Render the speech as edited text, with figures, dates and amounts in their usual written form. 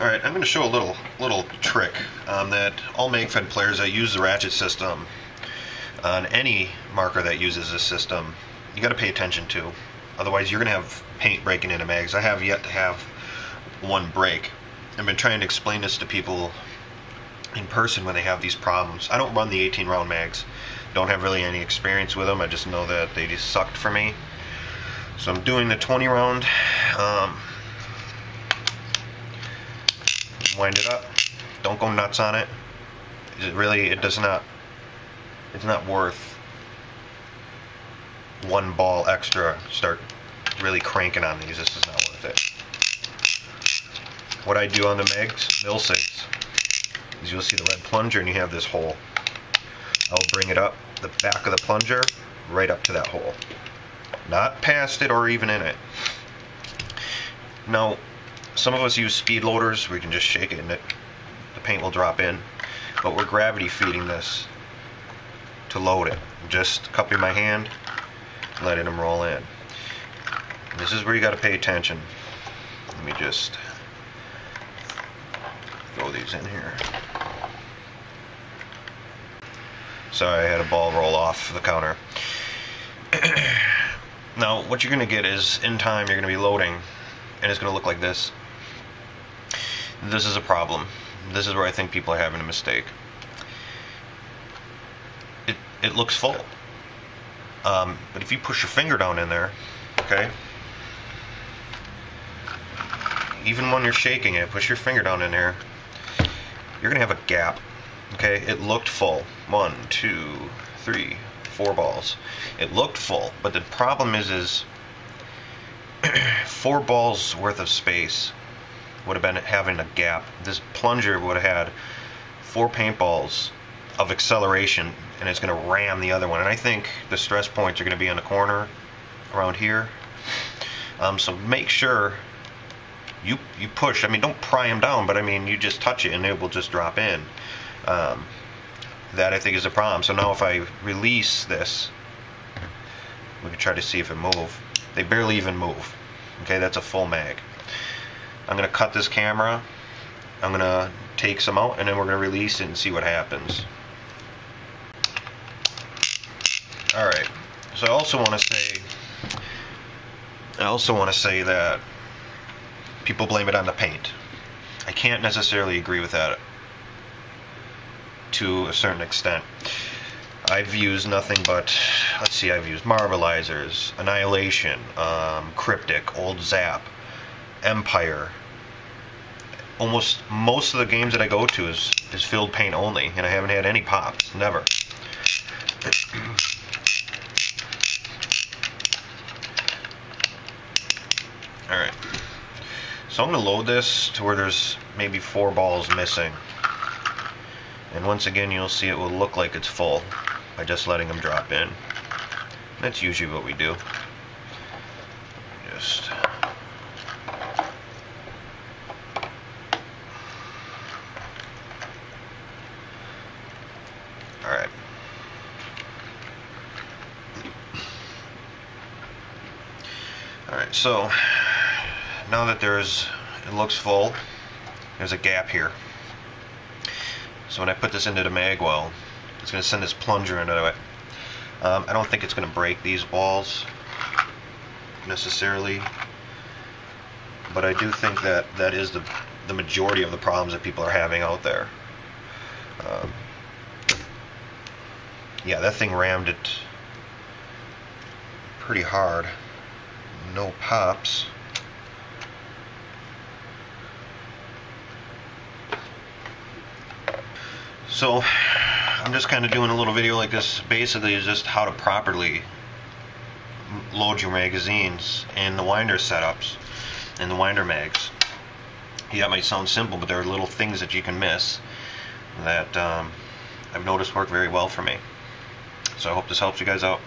Alright, I'm going to show a little trick that all mag-fed players that use the ratchet system on any marker that uses this system, you got to pay attention to. Otherwise you're going to have paint breaking into mags. I have yet to have one break. I've been trying to explain this to people in person when they have these problems. I don't run the 18 round mags. Don't have really any experience with them. I just know that they just sucked for me. So I'm doing the 20 round. Wind it up. Don't go nuts on it. It's not worth one ball extra. Start really cranking on these. This is not worth it. What I do on the mags, mil sigs, is you'll see the lead plunger and you have this hole. I'll bring it up the back of the plunger right up to that hole. Not past it or even in it. Now, some of us use speed loaders where you can just shake it and the paint will drop in. But we're gravity feeding this to load it. Just cupping my hand, letting them roll in. And this is where you got to pay attention. Let me just throw these in here. Sorry, I had a ball roll off the counter. Now, what you're going to get is, in time, you're going to be loading, and it's going to look like this. This is a problem. This is where I think people are having a mistake. It looks full. But if you push your finger down in there, okay? Even when you're shaking it, push your finger down in there, you're going to have a gap. Okay? It looked full. 1, 2, 3, 4 balls. It looked full, but the problem is 4 balls worth of space would have been having a gap. This plunger would have had 4 paintballs of acceleration, and it's going to ram the other one. And I think the stress points are going to be on the corner around here. So make sure you push. I mean, don't pry them down, but I mean, you just touch it and it will just drop in. That I think is a problem. So now if I release this, we can try to see if it moves. They barely even move. Okay, that's a full mag. I'm going to cut this camera. I'm going to take some out, and then we're going to release it and see what happens. Alright, so I also want to say that people blame it on the paint. I can't necessarily agree with that to a certain extent. I've used nothing but, let's see, I've used Marbleizers, Annihilation, Cryptic, Old Zap, Empire. Almost most of the games that I go to is filled paint only, and I haven't had any pops, never. Alright, so I'm going to load this to where there's maybe 4 balls missing. And once again, you'll see it will look like it's full by just letting them drop in. That's usually what we do. Just alright. Alright, so now that it looks full, there's a gap here. So when I put this into the mag well, it's going to send this plunger into it. I don't think it's going to break these balls necessarily, but I do think that is the majority of the problems that people are having out there. Yeah, that thing rammed it pretty hard. No pops. So I'm just kind of doing a little video like this. Basically, is just how to properly load your magazines and the winder setups and the winder mags. Yeah, it might sound simple, but there are little things that you can miss that I've noticed work very well for me. So I hope this helps you guys out.